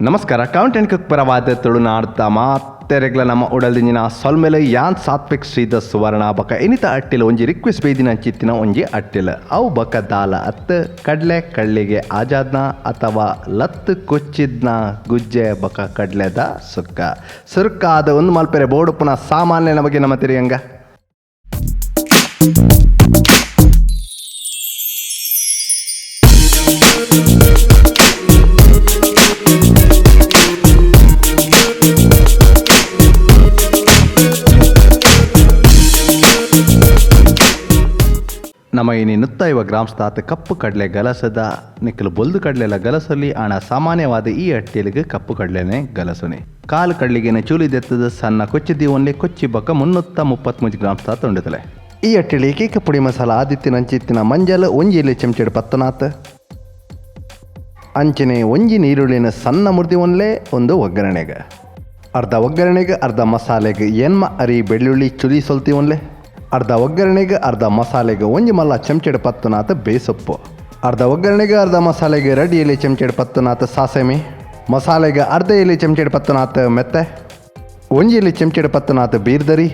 ನಮಸ್ಕಾರ content cook ಪರವಾದ ತುಳುನಾಡ್ತ ಮಾತೆರೆಗ್ಲ ನಮ್ಮ ಉಡಲ್ದಿನ ಸೊಲ್ಮೆಲೆ ಯಾನ್ ಸಾತ್ವಿಕ್ ಶ್ರೀದ ಸುವರ್ಣ ಬಕ ಎನಿತ ಅಟ್ಟಿಲ ಒಂಜಿ ರಿಕ್ವೆಸ್ಟ್ ಬೇದಿನ ಚಿತ್ತಿನ ಒಂಜಿ ಅಟ್ಟಿಲ ಅವು ಬಕ ದಾಲ ಅತ್ತ ಕಡ್ಲೆ ಕಳ್ಳಿಗೆ ಆಜಾದ್ನ ಅಥವಾ ಲತ್ತು ಕೊಚ್ಚಿದ್ನ ಗುಜ್ಜೆ ಬಕ ಕಡ್ಲೆದ ಸುರ್ಕ ಆದ ಒಂದು ಮಲ್ಪೆರೆ ಬೋರ್ಡು ಪುನಃ ಸಾಮಾನ್ಯ ನಮಗೆ ನಮ್ಮ ತಿರಿಯಂಗ ನಮ್ಮ ಇನಿ ನುತ್ತೈವ ಗ್ರಾಮಸ್ಥಾತ ಕಪ್ಪು ಕಡಲೆ ಗಲಸದ ನಿಕ್ಕಲು ಬೊಲ್ದು ಕಡಲೆಲ ಗಲಸಲಿ ಆಣ ಸಾಮಾನ್ಯವಾದ ಈ ಅಟ್ಟಿಲಿಗೆ ಕಪ್ಪು ಕಡಲೆನೆ ಗಲಸುನೆ ಕಾಲು ಕಡ್ಲಿಗೆನೆ ಚೂಲಿದೆತ್ತದ ಸಣ್ಣ ಕೊಚ್ಚಿದ್ದಿ ಒನ್ಲೆ ಕೊಚ್ಚಿ ಬಕ್ಕ 333 ಗ್ರಾಮಸ್ಥಾತ ಉಂಡಿತಲೆ ಈ ಅಟ್ಟಿಲಿ ಏಕೈಕ ಪುಡಿ ಮಸಾಲ ಆದಿತ್ತಿನ ಅಂಚಿತ್ತಿನ ಮಂಜಲ್ ಒಂಜಿ ಎಲೆ ಚಮಚೆಡು ಪತ್ತನಾತ್ ಅಂಚನೆ ಒಂಜಿ ನೀರುಳ್ಳಿನ ಸಣ್ಣ ಮುರ್ದಿ ಒನ್ಲೆ ಒಂದು ಒಗ್ಗರಣೆಗೆ ಅರ್ಧ ಒಗ್ಗರಣೆಗೆ ಅರ್ಧ ಮಸಾಲೆಗೆ ಎನ್ಮ ಅರಿ ಬೆಳ್ಳುಳ್ಳಿ ಚುಲಿ ಸೊಲ್ತಿ ಒನ್ಲೆ ಅರ್ಧ ಒಗ್ಗರಣೆಗೆ ಅರ್ಧ ಮಸಾಲೆಗೆ ಒಂಜಿ ಮಲ್ಲ ಚಮಚೆಡು ಪತ್ತನಾಥ ಬೇಸೊಪ್ಪು ಅರ್ಧ ಒಗ್ಗರಣೆಗೆ ಅರ್ಧ ಮಸಾಲೆಗೆ ರೆಡ್ ಎಲೆ ಚಮಚೆಡು ಪತ್ತನಾಥ ಸಾಸಮಿ ಮಸಾಲೆಗೆ ಅರ್ಧ ಎಲೆ ಚಮಚೆಡು ಪತ್ತನಾಥ ಮೆತ್ತೆ ಒಂಜಿ ಎಲೆ ಚಮಚೆಡು ಪತ್ತನಾಥ ಬೀರ್ದರಿ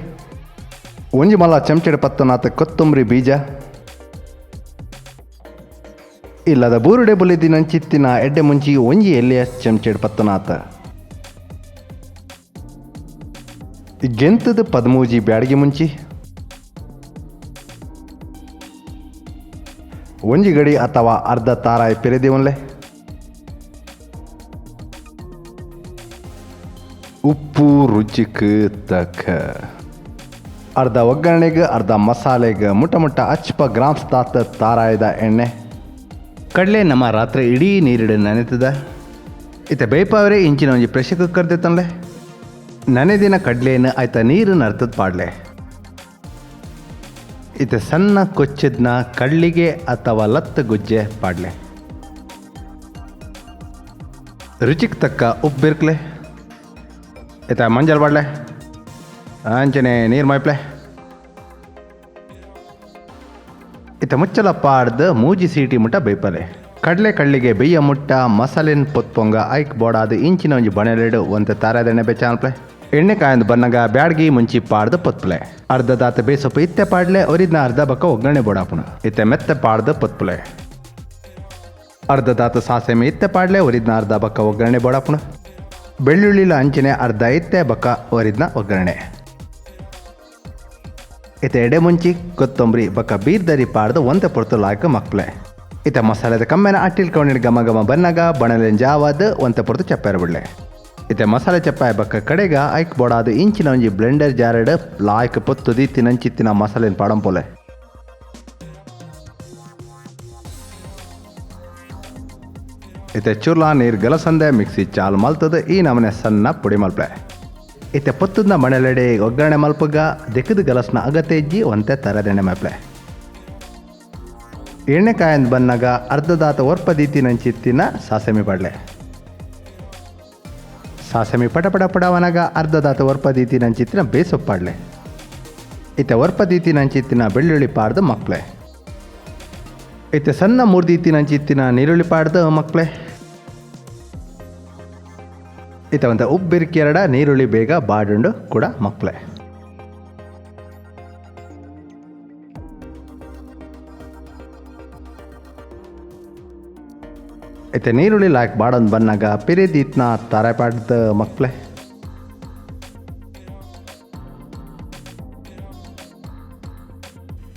ಒಂಜಿ ಮಲ್ಲ ಚಮಚೆಡು ಪತ್ತನಾಥ ಕೊತ್ತಂಬರಿ ಬೀಜ ಇಲ್ಲದ ಬೂರುಡೆ ಬುಲಿದಿನ ಚಿತ್ತಿನ ಎಡ್ಡೆ ಮುಂಚಿ ಒಂಜಿ ಎಲೆಯ ಚಮಚೆಡು ಪತ್ತನಾಥ ಗೆಂತದ ಪದಮೂಜಿ ಬ್ಯಾಡಿಗೆ ಮುಂಚಿ ಒಂಜಿ ಗಡಿ ಅಥವಾ ಅರ್ಧ ತಾರಾಯಿ ಪೆರೆದಿ ಒನ್ಲೆ ಉಪ್ಪು ರುಚಿಗೆ ತಕ್ಕ ಅರ್ಧ ಒಗ್ಗರಣೆಗೆ ಅರ್ಧ ಮಸಾಲೆಗೆ ಮುಟ್ಟ ಅಚ್ಚಪ ಗ್ರಾಮ್ಸ್ತಾತ ತಾರಾಯದ ಎಣ್ಣೆ ಕಡಲೆ ನಮ್ಮ ರಾತ್ರಿ ಇಡೀ ನೀರಿಡ ನೆನೆತದ ಇತ್ತ ಬೇಯ್ಪವರೇ ಇಂಚಿನ ಒಂಜಿ ಪ್ರೆಷರ್ ಕುಕ್ಕರ್ ತೆತ್ತನ್ಲೆ ನೆನೆದಿನ ಕಡ್ಲೆಯನ್ನು ಆಯ್ತ ನೀರು ನರ್ತದ ಪಾಡ್ಲೆ ಇತ ಸಣ್ಣ ಕೊಚ್ಚಿದ್ನ ಕಳ್ಳಿಗೆ ಅಥವಾ ಲತ್ತು ಗುಜ್ಜೆ ಪಾಡ್ಲೆ ರುಚಿಗೆ ತಕ್ಕ ಉಪ್ಪು ಬಿರ್ಕ್ಲೆ ಇತ ಮಂಜಲ್ ಬಾಡ್ಲೆ ಅಂಚನೆ ನೀರು ಮೈಪ್ಲೆ ಇತ ಮುಚ್ಚಲ ಪಾಡ್ದು ಮೂಜಿ ಸೀಟಿ ಮುಟ್ಟ ಬೇಯ್ಪಲೆ ಕಡಲೆ ಕಳ್ಳಿಗೆ ಬೆಯ್ಯ ಮುಟ್ಟ ಮಸಾಲೆನ ಪೊತ್ಪೊಂಗ ಐಕ್ ಬೋಡಾದ ಇಂಚಿನ ಒಂಜಿ ಬಣಲೆಡು ಒಂದು ತಾರಾದೆಣ್ಣೆ ಬೆಚ್ಚಾನ್ಪ್ಲೆ ಎಣ್ಣೆ ಕಾಯಂದು ಬನ್ನಗ ಬ್ಯಾಡ್ಗಿ ಮುಂಚಿ ಪಾಡ್ದು ಪೊತ್ಪುಲೆ ಅರ್ಧ ದಾತ ಬೇಸೊಪ್ಪು ಇತ್ತೆ ಪಾಡ್ಲೆ ಒರಿದ್ನ ಅರ್ಧ ಬಕ್ಕ ಒಗ್ಗರಣೆ ಬೋಡಾಪುಣ ಇತ್ತೆ ಮೆತ್ತೆ ಪಾಡ್ದು ಪೊತ್ಪುಲೆ ಅರ್ಧ ದಾತ ಸಾಸೆಮೆ ಇತ್ತೆ ಪಾಡ್ಲೆ ಒರಿದ್ನ ಅರ್ಧ ಬಕ್ಕ ಒಗ್ಗರಣೆ ಬೋಡಾಪುಣ ಬೆಳ್ಳುಳ್ಳಿಲ ಅಂಚನೆ ಅರ್ಧ ಇತ್ತೆ ಬಕ್ಕ ಒರಿದ್ನ ಒಗ್ಗರಣೆ ಇತ್ತೆ ಎಡೆ ಮುಂಚಿ ಕೊತ್ತಂಬರಿ ಬಕ್ಕ ಬೀರ್ದರಿ ಪಾಡ್ದು ಒಂತೆ ಪೊರ್ತು ಲಾಯ್ಕ ಮಕ್ಪ್ಲೆ ಇತ್ತೆ ಮಸಾಲೆದ ಕಮ್ಮೆನ ಅಟ್ಟಿಲ್ ಕೌಣಿಡ್ ಘಮ ಘಮ ಬನ್ನಗ ಬಣಲೆನ್ ಜಾವಾದ ಒಂತೆ ಪೊರ್ತು ಚಪ್ಪೇರ ಬಿಡ್ಲೆ ಇತ್ತೆ ಮಸಾಲೆ ಚಪ್ಪಾಯ ಬಕ್ಕ ಕಡೆಗ ಐಕ್ ಬೋಡಾದ ಇಂಚಿನ ಒಂಜಿ ಬ್ಲೆಂಡರ್ ಜಾರಡ್ ಲಾಯ್ಕ್ ಪೊತ್ತುದಿ ತಿನಂಚಿತ್ತಿನ ಮಸಾಲೆನ ಪಾಡಂಪೋಲೆ ಇತ್ತೆ ಚೂರ್ಲಾ ನೀರು ಗಲಸಂದೆ ಮಿಕ್ಸಿ ಚಾಲು ಮಲ್ತದ ಈ ನಮನೆ ಸಣ್ಣ ಪುಡಿ ಮಲ್ಪೆ ಇತ್ತೆ ಪೊತ್ತದ ಮಣೆಲೆಡೆ ಒಗ್ಗರಣೆ ಮಲ್ಪಗ ದೆಕ್ಕದ ಗಲಸ್ನ ಅಗತ್ಯ ಇಜ್ಜಿ ಒಂತೆ ತರದೆಣ್ಣೆ ಮಲ್ಪೆ ಎಣ್ಣೆ ಕಾಯಂದು ಬನ್ನಾಗ ಅರ್ಧ ದಾತ ಒರ್ಪದೀತಿನಂಚಿತ್ತಿನ ಸಾಸಮಿ ಪಾಡ್ಲೆ ಸಾಸಮಿ ಪಟವನಗ ಅರ್ಧ ದಾತ ಒರ್ಪದೀತಿನಂಚಿತ್ತಿನ ಬೇಸೊಪ್ಪಾಡ್ಲೆ ಇತ್ತೆ ಒರ್ಪದೀತಿನಂಚಿತ್ತಿನ ಬೆಳ್ಳುಳ್ಳಿ ಪಾಡ್ದು ಮಕ್ಳೆ ಇತ್ತೆ ಸಣ್ಣ ಮುರ್ದೀತಿನಂಚಿತ್ತಿನ ನೀರುಳ್ಳಿ ಪಾಡ್ದು ಮಕ್ಳೆ ಇತ್ತೆ ಒಂದು ಉಪ್ಪು ಬಿರ್ಕಿ ಎರಡ ನೀರುಳ್ಳಿ ಬೇಗ ಬಾಡುಂಡು ಕೂಡ ಮಕ್ಳೆ ಇತ್ತೆ ನೀರುಳ್ಳಿ ಲಾಯ್ಕ್ ಬಾಡೊಂದು ಬನ್ನಾಗ ಪಿರಿದೀತ್ನ ತಾರಾಯ್ ಪಾಡ್ದ ಮಕ್ಳೆ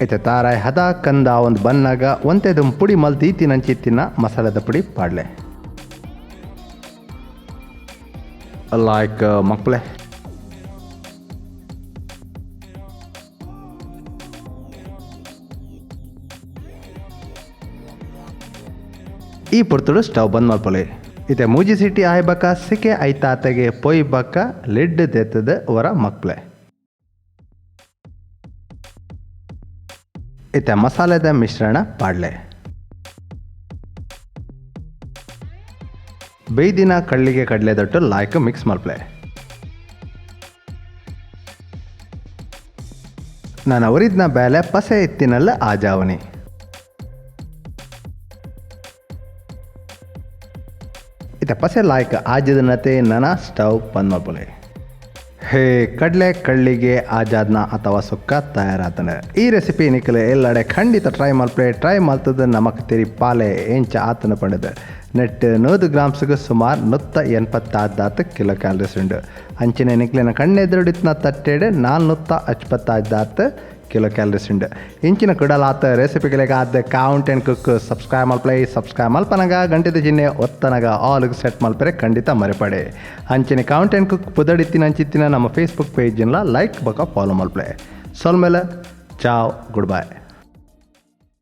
ಇತ್ತೆ ತಾರಾಯ್ ಹದ ಕಂದ ಒಂದು ಬನ್ನಾಗ ಒಂತೆದು ಪುಡಿ ಮಲ್ತೀತಿನಂಚಿತ್ತಿನ ಮಸಾಲದ ಪುಡಿ ಪಾಡ್ಲೆ ಲಾಯ್ಕ್ ಮಕ್ಳೆ ಈ ಪುರ್ತುಡು ಸ್ಟವ್ ಬಂದ್ ಮಲ್ಪೊಲೆ ಇತ್ತೆ ಮೂಜಿ ಸಿಟಿ ಆಯ್ಬಕ್ಕ ಸಿಕೆ ಐತಾತೆಗೆ ಪೊಯ್ ಬಕ್ಕ ಲಿಡ್ ದೆತ್ತದ ಹೊರ ಮಕ್ಳೆ ಇತ್ತೆ ಮಸಾಲೆದ ಮಿಶ್ರಣ ಪಾಡ್ಲೆ ಬೇಯ್ದಿನ ಕಳ್ಳಿಗೆ ಕಡಲೆ ದೊಟ್ಟು ಲಾಯ್ಕ್ ಮಿಕ್ಸ್ ಮಲ್ಪಲೆ ನಾನು ಅವರಿದ್ನ ಬೇಲೆ ಪಸೆ ಎತ್ತಿನಲ್ಲ ಆಜಾವಣಿ ಇತ ಪಸೆ ಲಾಯ್ಕ ಆಜದನತೆ ನನ ಸ್ಟವ್ ಬಂದ್ ಮಾಡ್ಬೋಲೆ ಹೇ ಕಡಲೆ ಕಳ್ಳಿಗೆ ಆಜಾದ್ನ ಅಥವಾ ಸುಕ್ಕ ತಯಾರಾತನೆ ಈ ರೆಸಿಪಿ ನಿಖಲೆ ಎಲ್ಲೆಡೆ ಖಂಡಿತ ಟ್ರೈ ಮಲ್ಪೆ ಟ್ರೈ ಮಲ್ತದ ನಮಕ್ ತೆರಿ ಪಾಲೆ ಎಂಚ ಆತನ ಪಡೆದ ನೆಟ್ 100 ಗ್ರಾಮ್ಸ್ಗೆ ಸುಮಾರು 186 ಕಿಲೋ ಕ್ಯಾಲರೀಸ್ ಉಂಡು ಅಂಚಿನ ನಿಕ್ಲಿನ ಕಣ್ಣೆದುರುಡಿತ್ನ ತಟ್ಟೆಡೆ 486 ಕಿಲೋ ಕ್ಯಾಲರೀಸ್ ಉಂಡು ಇಂಚಿನ ಕುಡಲಾತ ರೆಸಿಪಿಗಳಿಗೆ ಆದ ಕೌಂಟ್ ಆ್ಯಂಡ್ ಕುಕ್ ಸಬ್ಸ್ಕ್ರೈಬ್ ಮಲ್ಪ್ಲೈ ಸಬ್ಸ್ಕ್ರೈಬ್ ಮಲ್ಪನಗ ಗಂಟೆದ ಚಿಹ್ನೆ ಒತ್ತನಗ ಆಲ್ಗೆ ಸೆಟ್ ಮಲ್ಪರೆ ಖಂಡಿತ ಮರೆಪಡೆ ಅಂಚಿನ ಕೌಂಟ್ ಆ್ಯಂಡ್ ಕುಕ್ ಪುದಡಿತ್ತಿನ ಅಂಚಿತ್ತಿನ ನಮ್ಮ ಫೇಸ್ಬುಕ್ ಪೇಜಿನ ಲೈಕ್ ಬಕ ಫಾಲೋ ಮಲ್ಪ್ಲೆ ಸೊಲ್ ಮೇಲೆ ಚಾವ್ ಗುಡ್ ಬಾಯ್.